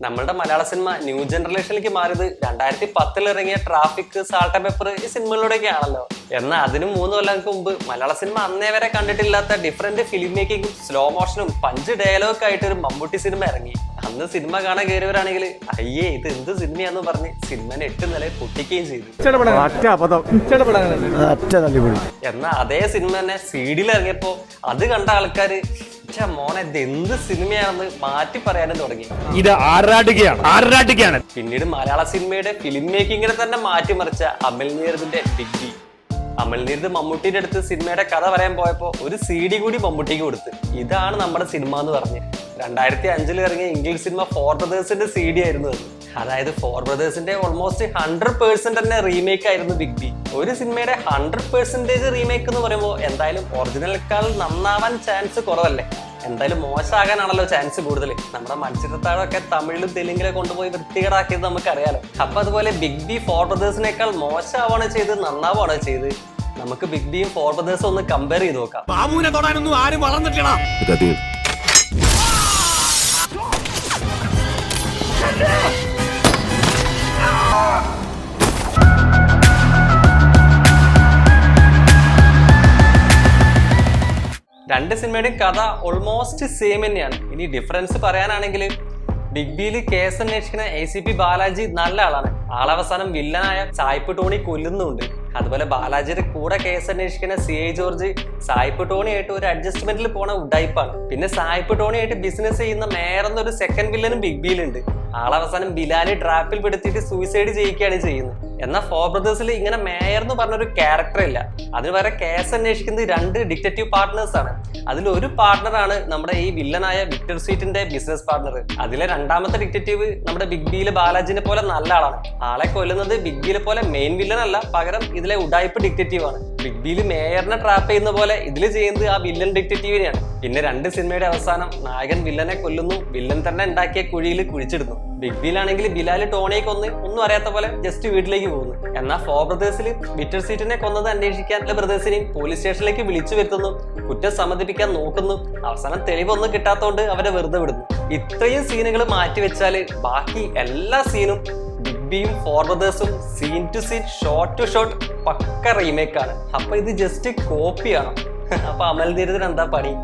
നമ്മളുടെ മലയാള cinema new ജനറേഷനിലേക്ക് മാറിയത് 2010 ഇറങ്ങിയ ട്രാഫിക്, സാൾട്ട് ആൻഡ് പെപ്പർ ഈ സിനിമകളിലൂടെയൊക്കെ ആണല്ലോ. എന്നാൽ അതിന് 3 കൊല്ലങ്ങൾക്ക് മുമ്പ് മലയാള സിനിമ അന്നേ വരെ കണ്ടിട്ടില്ലാത്ത ഡിഫറെന്റ് ഫിലിം മേക്കിങ്ങും സ്ലോ മോഷനും പഞ്ച് ഡയലോഗ് ആയിട്ട് ഒരു മമ്മൂട്ടി സിനിമ ഇറങ്ങി. അന്ന് സിനിമ കാണാൻ കയറിയവരാണെങ്കിൽ അയ്യേ ഇത് എന്ത് സിനിമയാന്ന് പറഞ്ഞ് സിനിമനെ 8 നില പൊട്ടിക്കുകയും ചെയ്തു. എന്നാൽ അതേ സിനിമ തന്നെ CD-യിൽ ഇറങ്ങിയപ്പോ അത് കണ്ട ആൾക്കാര് മോനെ ഇത് എന്ത് സിനിമയാണെന്ന് മാറ്റി പറയാനും തുടങ്ങി. ഇത് ആറാടുകയാണ്. പിന്നീട് മലയാള സിനിമയുടെ ഫിലിം മേക്കിങ്ങിനെ തന്നെ മാറ്റിമറിച്ച അമൽ നീരദിന്റെ ബിഗ് ബി. അമൽ നീരദ് മമ്മൂട്ടിയുടെ അടുത്ത് സിനിമയുടെ കഥ പറയാൻ പോയപ്പോ ഒരു CD കൂടി മമ്മൂട്ടിക്ക് കൊടുത്ത് ഇതാണ് നമ്മുടെ സിനിമ എന്ന് പറഞ്ഞ് 2005 ഇറങ്ങിയ ഇംഗ്ലീഷ് സിനിമ 4 ബ്രദേഴ്സിന്റെ CD ആയിരുന്നു അത്. അതായത് 4 ബ്രദേഴ്സിന്റെ ഓൾമോസ്റ്റ് 100% തന്നെ റീമേക്ക് ആയിരുന്നു ബിഗ് ബി. ഒരു സിനിമയുടെ 100% റീമേക്ക് എന്ന് പറയുമ്പോൾ എന്തായാലും ഒറിജിനലിനേക്കാൾ നന്നാവാൻ ചാൻസ് കുറവല്ലേ, എന്തായാലും മോശമാകാനാണല്ലോ ചാൻസ് കൂടുതൽ. നമ്മുടെ മത്സരത്താഴമൊക്കെ തമിഴിലും തെലുങ്കിലും കൊണ്ടുപോയി വൃത്തികേടാക്കിയത് നമുക്കറിയാലോ. അപ്പൊ അതുപോലെ ബിഗ് ബി 4 ബ്രദേഴ്സിനേക്കാൾ മോശമാവാണോ ചെയ്ത് നന്നാവാണോ ചെയ്ത്? നമുക്ക് ബിഗ് ബിയും 4 ബ്രദേഴ്സും ഒന്ന് കമ്പയർ ചെയ്ത് നോക്കാം. ആരും വളർന്നിട്ടില്ല. രണ്ട് സിനിമയുടെയും കഥ ഓൾമോസ്റ്റ് സെയിം തന്നെയാണ്. ഇനി ഡിഫറൻസ് പറയാനാണെങ്കിൽ ബിഗ് ബിയിൽ കേസ് അന്വേഷിക്കുന്ന ACP ബാലാജി നല്ല ആളാണ്. ആളവസാനം വില്ലനായ സായിപ്പ് ടോണി കൊല്ലുന്നുണ്ട്. അതുപോലെ ബാലാജിയുടെ കൂടെ കേസ് അന്വേഷിക്കുന്ന CI ജോർജ് സായിപ്പ് ടോണിയായിട്ട് ഒരു അഡ്ജസ്റ്റ്മെന്റിൽ പോണ ഉഡായിപ്പാണ്. പിന്നെ സായിപ്പ് ടോണിയായിട്ട് ബിസിനസ് ചെയ്യുന്ന മേറെന്നൊരു സെക്കൻഡ് വില്ലനും ബിഗ് ബിയിലുണ്ട്. ആളവസാനം ബിലാലി ട്രാപ്പിൽ പെടുത്തിയിട്ട് സൂയിസൈഡ് ചെയ്യിക്കുകയാണ് ചെയ്യുന്നത്. എന്നാൽ 4 ബ്രദേഴ്സിൽ ഇങ്ങനെ മേയർ എന്ന് പറഞ്ഞൊരു ക്യാരക്ടർ ഇല്ല. അതിന് വരെ കേസ് അന്വേഷിക്കുന്നത് 2 ഡിറ്റക്റ്റീവ് പാർട്ട്നേഴ്സ് ആണ്. അതിലൊരു പാർട്ട്ണറാണ് നമ്മുടെ ഈ വില്ലനായ വിക്ടർ സ്വീറ്റിന്റെ ബിസിനസ് പാർട്ട്ണർ. അതിലെ രണ്ടാമത്തെ ഡിറ്റക്റ്റീവ് നമ്മുടെ ബിഗ് ബിയിലെ ബാലാജിനെ പോലെ നല്ല ആളാണ്. ആളെ കൊല്ലുന്നത് ബിഗ് ബിയിലെ പോലെ മെയിൻ വില്ലൻ അല്ല, പകരം ഇതിലെ ഉഡായിപ്പ് ഡിറ്റക്റ്റീവ് ആണ്. ബിഗ് ബിയിൽ മേയറിനെ ട്രാപ്പ് ചെയ്യുന്ന പോലെ ഇതിൽ ചെയ്യുന്നത് ആ വില്ലൻ ഡിറ്റക്റ്റീവിനെയാണ്. പിന്നെ 2 സിനിമയുടെ അവസാനം നായകൻ വില്ലനെ കൊല്ലുന്നു, വില്ലൻ തന്നെ ഉണ്ടാക്കിയ കുഴിയിൽ കുഴിച്ചിടുന്നു. ബിഗ് ബിയിലാണെങ്കിൽ ബിലാല് ടോണിയെ കൊന്ന് ഒന്നും അറിയാത്ത പോലെ ജസ്റ്റ് വീട്ടിലേക്ക് പോകുന്നു. എന്നാൽ 4 ബ്രദേഴ്സിൽ വിക്ടർ സ്വീറ്റിനെ കൊന്നത് അന്വേഷിക്കാൻ ബ്രദേഴ്സിനെയും പോലീസ് സ്റ്റേഷനിലേക്ക് വിളിച്ചു വരുത്തുന്നു, കുറ്റം സമ്മതിപ്പിക്കാൻ നോക്കുന്നു. അവസാനം തെളിവൊന്നും കിട്ടാത്തതുകൊണ്ട് അവരെ വെറുതെ വിടുന്നു. ഇത്രയും സീനുകൾ മാറ്റിവെച്ചാൽ ബാക്കി എല്ലാ സീനും ബിഗ് ബിയും 4 ബ്രദേഴ്സും scene to scene, shot to shot പക്ക റീമേക്കാണ്. അപ്പൊ ഇത് ജസ്റ്റ് കോപ്പിയാണ്. അപ്പൊ അമൽ നീരദിന് എന്താ പണി?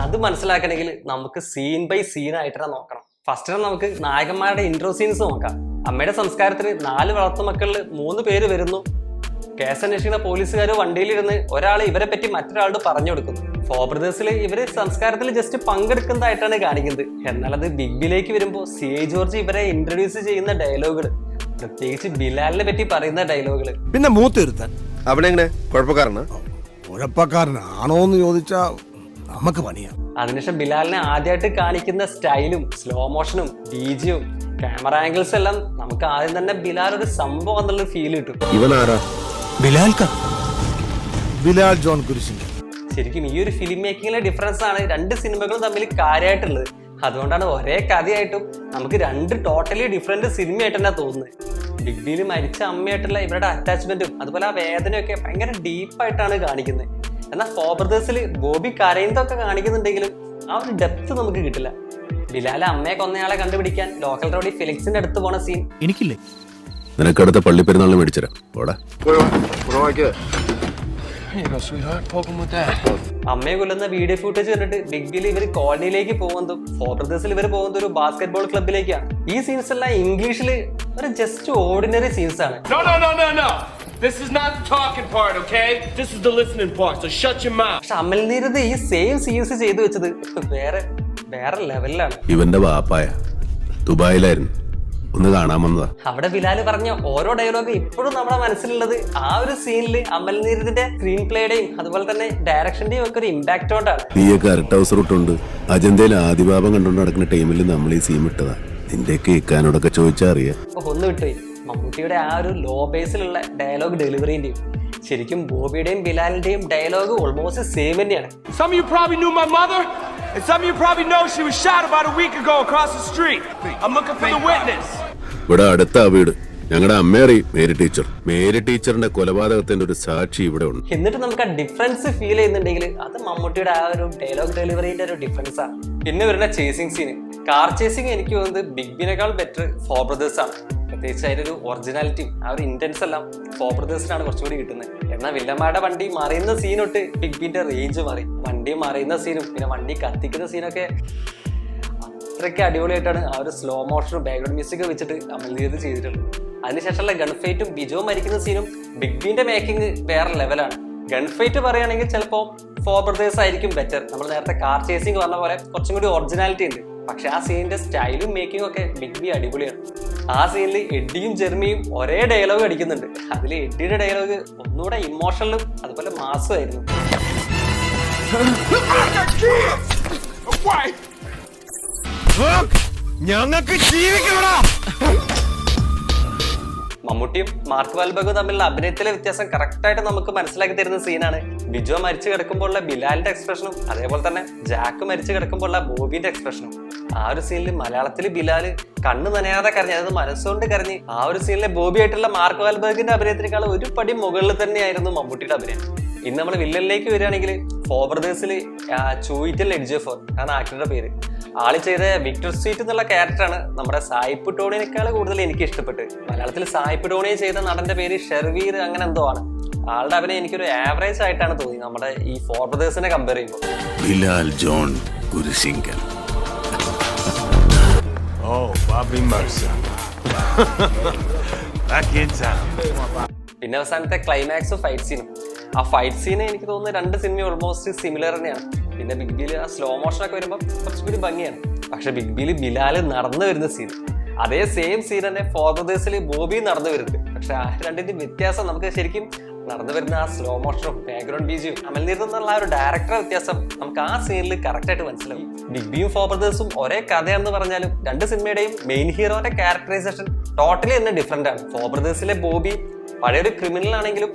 അത് മനസ്സിലാക്കണമെങ്കിൽ നമുക്ക് സീൻ ബൈ സീൻ ആയിട്ട് തന്നെ നോക്കണം. ഫസ്റ്റ് നമുക്ക് നായകന്മാരുടെ ഇൻട്രോ സീൻസ് നോക്കാം. അമ്മയുടെ സംസ്കാരത്തിന് 4 വളർത്തുമക്കളിൽ 3 പേര് വരുന്നു. കേസ് അന്വേഷിക്കുന്ന പോലീസുകാർ വണ്ടിയിലിരുന്ന് ഒരാൾ ഇവരെ പറ്റി മറ്റൊരാളോട് പറഞ്ഞു കൊടുക്കുന്നു. 4 ബ്രദേഴ്സിൽ ഇവര് സംസ്കാരത്തിൽ ജസ്റ്റ് പങ്കെടുക്കുന്നതായിട്ടാണ് കാണിക്കുന്നത്. എന്നാൽ അത് ബിഗ് ബിയിലേക്ക് വരുമ്പോൾ CI ജോർജ് ഇവരെ ഇൻട്രൊഡ്യൂസ് ചെയ്യുന്ന ഡയലോഗുകൾ, പ്രത്യേകിച്ച് ബിലാലിനെ പറ്റി പറയുന്ന ഡയലോഗുകൾ. പിന്നെ മൂത്തിരുത്താൻ അവനെങ്ങനെ കുഴപ്പക്കാരനാണോന്ന് ചോദിച്ചാ നമുക്ക് പണിയാണ്. അതിനുശേഷം ബിലാലിനെ ആദ്യമായിട്ട് കാണിക്കുന്ന സ്റ്റൈലും സ്ലോ മോഷനും DGയും ക്യാമറ ആംഗിൾസ് എല്ലാം നമുക്ക് ആദ്യം തന്നെ ബിലാൽ ഒരു സംഭവം എന്നുള്ള ഫീൽ കിട്ടും. ഇവനാരാ? ബിലാൽ ജോൺ കുരിശിന്റെ. ശരിക്കും ഈ ഒരു ഫിലിം മേക്കിങ്ങിലെ ഡിഫറൻസ് ആണ് 2 സിനിമകളും തമ്മിൽ കാര്യമായിട്ടുള്ളത്. അതുകൊണ്ടാണ് ഒരേ കഥയായിട്ടും നമുക്ക് 2 ടോട്ടലി ഡിഫറെന്റ് സിനിമയായിട്ട് തന്നെ തോന്നുന്നത്. ബിഗ് ബിയിൽ മരിച്ച അമ്മയായിട്ടുള്ള ഇവരുടെ അറ്റാച്ച്മെന്റും അതുപോലെ ആ വേദനയൊക്കെ ഭയങ്കര ഡീപ്പായിട്ടാണ് കാണിക്കുന്നത്. എന്നാൽ 4 ബ്രദേഴ്സിൽ ബോബി കരയുന്നതൊക്കെ കാണിക്കുന്നുണ്ടെങ്കിലും ആ ഒരു ഡെപ്ത് നമുക്ക് കിട്ടില്ല. ബിലാലെ അമ്മയെ കൊന്നയാളെ കണ്ടുപിടിക്കാൻ ലോക്കൽ റോഡി ഫെലിക്സിന്റെ അടുത്ത് പോണ സീൻ എനിക്കില്ലേ? നിനക്കടുത്ത പള്ളിപ്പെരുന്നാളിന് മേടിച്ചരാം. അമ്മയെ കൊല്ലുന്ന വീഡിയോ ഫുട്ടേജ് കണ്ടിട്ട് ബിഗ് ബിയിൽ ഇവർ കോളനിയിലേക്ക് പോകുന്നതും 4 ബ്രദേഴ്സിൽ ഇവർ പോകുന്നത് ഒരു ബാസ്കറ്റ്ബോൾ ക്ലബിലേക്കാണ്. ഈ സീൻസ് എല്ലാം ഇംഗ്ലീഷിൽ ഒരു ജസ്റ്റ് ഓർഡിനറി സീൻസ് ആണ്. This is not the talking part, okay? This is the listening part, so shut your mouth. പക്ഷെ അമൽ നീരദ് ഈ സെയിം സീൻസ് ചെയ്തു വെച്ചത് വേറെ ലെവലിലാണ്. ഇവന്റെ വാപ്പായ ദുബായിലായിരുന്നു, ഒന്ന് കാണാൻ വന്നതാ. അവിടെ ബിലാല് പറഞ്ഞ ഓരോ ഡയലോഗ് ഇപ്പോഴും നമ്മുടെ മനസ്സിലുള്ളത് ആ ഒരു സീനിൽ അമൽ നീരദിന്റെ സ്ക്രീൻ പ്ലേയുടെയും അതുപോലെ തന്നെ ഡയറക്ഷന്റെയും ഒക്കെ ഒരു ഇമ്പാക്ട് കൊണ്ടാണ്. നീയൊക്കെ അരട്ടൗസർ ഇട്ടുണ്ട് അജന്തയിൽ ആദിഭാവം കണ്ടുകൊണ്ട് നടക്കുന്ന ടൈമിൽ നമ്മൾ ഈ സീൻ ഇട്ടതാ. നിന്റെ കേൾക്കാനോടൊക്കെ ചോദിച്ചാ അറിയാം. ഒന്ന് വിട്ടുപോയി മമ്മൂട്ടിയുടെ ആ ഒരു ലോ ബേസിലുള്ള ഡയലോഗ് ഡെലിവറിന്റെയും. ശരിക്കും ബോബിയുടെയും ബിലാലിന്റെയും ഡയലോഗ് ഓൾമോസ്റ്റ് സെയിം തന്നെയാണ്. Some of you probably knew my mother, and some of you probably know she was shot about a week ago across the street. I'm looking for the witness. ഇവിടെ അടുത്ത വീട് ഞങ്ങളുടെ അമ്മയറിയും Mary ടീച്ചറിന്റെ കൊലപാതകത്തിന്റെ ഒരു സാക്ഷി ഇവിടെ ഉണ്ട്. എന്നിട്ട് നമുക്ക് ആ ഡിഫറൻസ് ഫീൽ ചെയ്യുന്നുണ്ടെങ്കിൽ അത് മമ്മൂട്ടിയുടെ ആ ഒരു ഡയലോഗ് ഡെലിവറിന്റെ ഒരു ഡിഫറൻസ് ആണ്. പിന്നെ വരുന്ന ചേസിങ് സീന്, കാർ ചേസിങ് എനിക്ക് തോന്നുന്നത് ബിഗ് ബിനേക്കാൾ ബെറ്റർ ഫോർ ബ്രദേഴ്സ് ആണ്. പ്രത്യേകിച്ച് അതിന്റെ ഒരു ഒറിജിനാലിറ്റി, ആ ഒരു ഇന്റൻസ് എല്ലാം ഫോർ ബ്രദേഴ്സിനാണ് കുറച്ചുകൂടി കിട്ടുന്നത്. എന്നാൽ വില്ലന്മാരുടെ വണ്ടി മറിയുന്ന സീനൊട്ട് ബിഗ് ബിന്റെ റേഞ്ച് മാറി. വണ്ടി മറിയുന്ന സീനും പിന്നെ വണ്ടി കത്തിക്കുന്ന സീനൊക്കെ അത്രയ്ക്ക് അടിപൊളിയായിട്ടാണ് ആ ഒരു സ്ലോ മോഷനും ബാക്ക്ഗ്രൗണ്ട് മ്യൂസിക് വെച്ചിട്ട് അമൽനീത് ചെയ്തിട്ടുള്ളത്. അതിനുശേഷമുള്ള ഗൺ ഫൈറ്റും ബിജോ മരിക്കുന്ന സീനും ബിഗ് ബിന്റെ മേക്കിംഗ് വേറെ ലെവലാണ്. ഗൺ ഫൈറ്റ് പറയുകയാണെങ്കിൽ ചിലപ്പോൾ ഫോർ ബ്രദേഴ്സ് ആയിരിക്കും ബെറ്റർ. നമ്മൾ നേരത്തെ കാർ ചേസിങ് പറഞ്ഞ പോലെ കുറച്ചും കൂടി ഒറിജിനാലിറ്റി ഉണ്ട്. പക്ഷെ ആ സീനിന്റെ സ്റ്റൈലും മേക്കിങ്ങും ഒക്കെ ബിഗ് ബി അടിപൊളിയാണ്. ആ സീനിൽ എഡ്ഡിയും ജെർമിയും ഒരേ ഡയലോഗ് അടിക്കുന്നുണ്ട്. അതിൽ എഡ്ഡിയുടെ ഡയലോഗ് ഒന്നുകൂടെ ഇമോഷണലും അതുപോലെ മാസും ആയിരുന്നു. ഞങ്ങൾക്ക് ജീവിക്കണോ? മമ്മൂട്ടിയും മാർക്ക് വാൽബർഗും തമ്മിലുള്ള അഭിനയത്തിലെ വ്യത്യാസം കറക്റ്റായിട്ട് നമുക്ക് മനസ്സിലാക്കി തരുന്ന സീനാണ് ബിജോ മരിച്ചു കിടക്കുമ്പോഴുള്ള ബിലാലിന്റെ എക്സ്പ്രഷനും അതേപോലെ തന്നെ ജാക്ക് മരിച്ചു കിടക്കുമ്പോഴുള്ള ബോബിന്റെ എക്സ്പ്രഷനും. ആ ഒരു സീനിൽ മലയാളത്തിൽ ബിലാല് കണ്ണ് നനയാതെ കരഞ്ഞ്, അതായത് മനസ്സുകൊണ്ട് കരഞ്ഞ്. ആ ഒരു സീനിലെ ബോബി ആയിട്ടുള്ള മാർക്ക് വാൽബർഗിന്റെ അഭിനയത്തിനേക്കാൾ ഒരു പടി മുകളിൽ തന്നെയായിരുന്നു മമ്മൂട്ടിയുടെ അഭിനയം. ഇന്ന് നമ്മൾ വില്ലനിലേക്ക് വരികയാണെങ്കിൽ ഫോർ ബ്രദേഴ്സിൽ ചോയിറ്റൽ എഡ്ജഫോർ ആണ് ആക്ടറുടെ പേര്. ആള് ചെയ്ത വിക്ടർ സ്വീറ്റ് എന്നുള്ള ക്യാരക്ടറാണ് നമ്മുടെ സായിപ്പ് ടോണിനേക്കാൾ കൂടുതൽ എനിക്ക് ഇഷ്ടപ്പെട്ട്. മലയാളത്തിൽ സായിപ്പ് ടോണി ചെയ്ത നടന്റെ പേര് ഷെർവീർ അങ്ങനെ എന്തോ ആണ്. ആളുടെ അഭിനയം എനിക്കൊരു ആവറേജ് ആയിട്ടാണ് തോന്നി നമ്മുടെ ഈ ഫോർ ബ്രദേഴ്സിനെ കമ്പയർ ചെയ്യുമ്പോൾ. ബിലാൽ ജോൺ കുരിശിങ്കൽ. പിന്നെ അവസാനത്തെ ക്ലൈമാക്സും ഫൈറ്റ് സീനും. ആ ഫൈറ്റ് സീന് എനിക്ക് തോന്നുന്നു രണ്ട് സിനിമ ഓൾമോസ്റ്റ് സിമിലർ തന്നെയാണ്. പിന്നെ ബിഗ് ബിയിൽ ആ സ്ലോ മോഷൻ ഒക്കെ വരുമ്പോൾ കുറച്ചുകൂടി ഭംഗിയാണ്. പക്ഷെ ബിഗ് ബിയിൽ ബിലാൽ നടന്നു വരുന്ന സീൻ, അതേ സെയിം സീൻ തന്നെ ഫോർ ബ്രദേഴ്സിൽ ബോബി നടന്നു വരുന്നുണ്ട്. പക്ഷെ ആ രണ്ടിന്റെ വ്യത്യാസം നമുക്ക് ശരിക്കും നടന്നു വരുന്ന ആ സ്ലോ മോഷനും ബാക്ക്ഗ്രൗണ്ട് ബീജിയും അമൽനീത് എന്നുള്ള ആ ഒരു ഡയറക്ടറെ വ്യത്യാസം നമുക്ക് ആ സീനിൽ കറക്റ്റ് ആയിട്ട് മനസ്സിലാവും. ബിഗ് ബിയും ഫോർ ബ്രദേഴ്സും ഒരേ കഥയാണെന്ന് പറഞ്ഞാലും രണ്ട് സിനിമയുടെയും മെയിൻ ഹീറോന്റെ ക്യാരക്ടറൈസേഷൻ ടോട്ടലി തന്നെ ഡിഫറെന്റ് ആണ്. ഫോർ ബ്രദേഴ്സിലെ ബോബി പഴയൊരു ക്രിമിനൽ ആണെങ്കിലും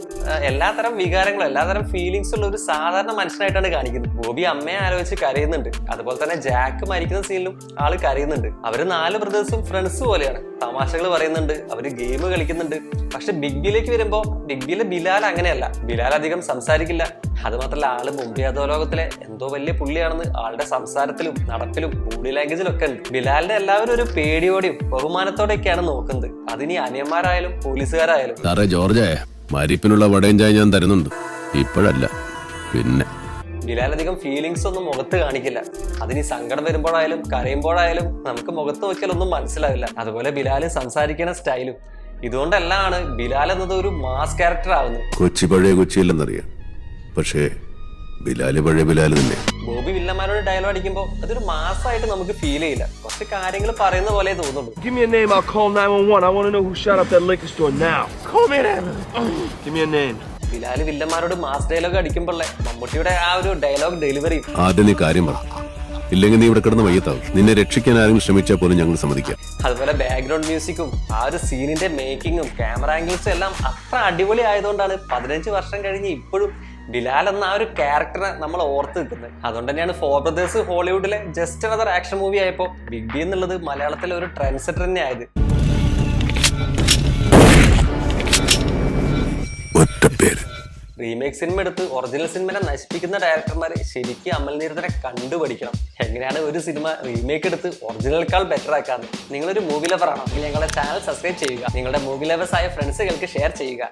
എല്ലാത്തരം വികാരങ്ങളും എല്ലാത്തരം ഫീലിങ്സ് ഉള്ള ഒരു സാധാരണ മനുഷ്യനായിട്ടാണ് കാണിക്കുന്നത്. ബോബി അമ്മയെ ആലോചിച്ച് കരയുന്നുണ്ട്. അതുപോലെ തന്നെ ജാക്ക് മരിക്കുന്ന സീനിലും ആള് കരയുന്നുണ്ട്. അവര് 4 ബ്രദേഴ്സും ഫ്രണ്ട്സ് പോലെയാണ്. തമാശകൾ പറയുന്നുണ്ട്, അവര് ഗെയിം കളിക്കുന്നുണ്ട്. പക്ഷെ ബിഗ് ബിയിലേക്ക് വരുമ്പോ ബിഗ് ബിയിലെ ബിലാൽ അങ്ങനെയല്ല. ബിലാൽ അധികം സംസാരിക്കില്ല. അത് മാത്രമല്ല ആള് മുംബൈ അധോലോകത്തിലെ എന്തോ വലിയ പുള്ളിയാണെന്ന് ആളുടെ സംസാരത്തിലും നടപ്പിലും ബോഡി ലാംഗ്വേജിലും ഒക്കെ ഉണ്ട്. ബിലാലിനെ എല്ലാവരും ഒരു പേടിയോടെയും ബഹുമാനത്തോടെയൊക്കെയാണ് നോക്കുന്നത്. അതിനി അനിയന്മാരായാലും പോലീസുകാരായാലും. ജോർജ് മരിപ്പിനുള്ള വടയും ചായ ഞാൻ തരുന്നുണ്ട്, ഇപ്പോഴല്ല പിന്നെ. ബിലാൽ അധികം ഫീലിങ്സ് ഒന്നും മുഖത്ത് കാണിക്കില്ല. അതിനി സങ്കടം വരുമ്പോഴായാലും കരയുമ്പോഴായാലും നമുക്ക് മുഖത്ത് നോക്കിയാൽ ഒന്നും മനസ്സിലാവില്ല. അതുപോലെ ബിലാൽ സംസാരിക്കുന്ന സ്റ്റൈലും ഇതുകൊണ്ടെല്ലാം ബിലാൽ എന്നത് ഒരു മാസ് ക്യാരക്ടർ ആവുന്നത്. കൊച്ചി പഴയ കൊച്ചിയില്ലെന്നറിയാം, പക്ഷേ ബിലാല് പഴയ ബിലാല് തന്നെ. ബോബി വില്ലന്മാരോട് ഡയലോഗ് അടിക്കുമ്പോൾ അതൊരു മാസമായിട്ട് നമുക്ക് ഫീൽ ചെയ്യില്ല. കുറച്ച് കാര്യങ്ങൾ പറയുന്ന പോലെ തോന്നുള്ളൂ. Give me a name, I'll call 911. I want to know who shot up that liquor store now. Call me an ambulance. Give me a name. Bilal വില്ലന്മാരോട് മാസ് ഡയലോഗ് അടിക്കുമ്പോഴേ മമ്മൂട്ടിയുടെ ആ ഒരു ഡയലോഗ് ഡെലിവറി. ആദ്യം നീ കാര്യം പറ, ഇല്ലെങ്കിൽ നീ ഇവിടെ കിടന്ന് വയ്യത്താവും. നിന്നെ രക്ഷിക്കാൻ ആരെങ്കിലും ശ്രമിച്ചാൽ പോലും ഞങ്ങൾ സമ്മതിക്കാം. അതുപോലെ ബാക്ക്ഗ്രൗണ്ട് മ്യൂസിക്കും ആ ഒരു സീനിന്റെ മേക്കിങ്ങും ക്യാമറ ആംഗിൾസും എല്ലാം അത്ര അടിപൊളി ആയതുകൊണ്ടാണ് 15 വർഷം കഴിഞ്ഞ് ഇപ്പോഴും ബിലാൽ എന്ന ആ ഒരു ക്യാരക്ടറെ നമ്മൾ ഓർത്ത് നിൽക്കുന്നത്. അതുകൊണ്ട് തന്നെയാണ് ഫോർ ബ്രദേഴ്സ് ഹോളിവുഡിലെ ജസ്റ്റ് അനദർ ആക്ഷൻ മൂവി ആയപ്പോൾ ബിഗ് ബി എന്നുള്ളത് മലയാളത്തിലെ ഒരു ട്രെൻഡ് സെറ്റർ തന്നെ ആയത്. റീമേക്ക് സിനിമ എടുത്ത് ഒറിജിനൽ സിനിമനെ നശിപ്പിക്കുന്ന ഡയറക്ടർമാർ ശരിക്കും അമൽനീരത്തിനെ കണ്ടുപഠിക്കണം. എങ്ങനെയാണ് ഒരു സിനിമ റീമേക്ക് എടുത്ത് ഒറിജിനൽക്കാൾ ബെറ്റർ ആക്കാന്ന്. നിങ്ങളൊരു മൂവി ലവർ ആണോ? ഞങ്ങളുടെ ചാനൽ സബ്സ്ക്രൈബ് ചെയ്യുക. നിങ്ങളുടെ മൂവി ലവേഴ്സ് ആയ ഫ്രണ്ട്സുകൾക്ക് ഷെയർ ചെയ്യുക.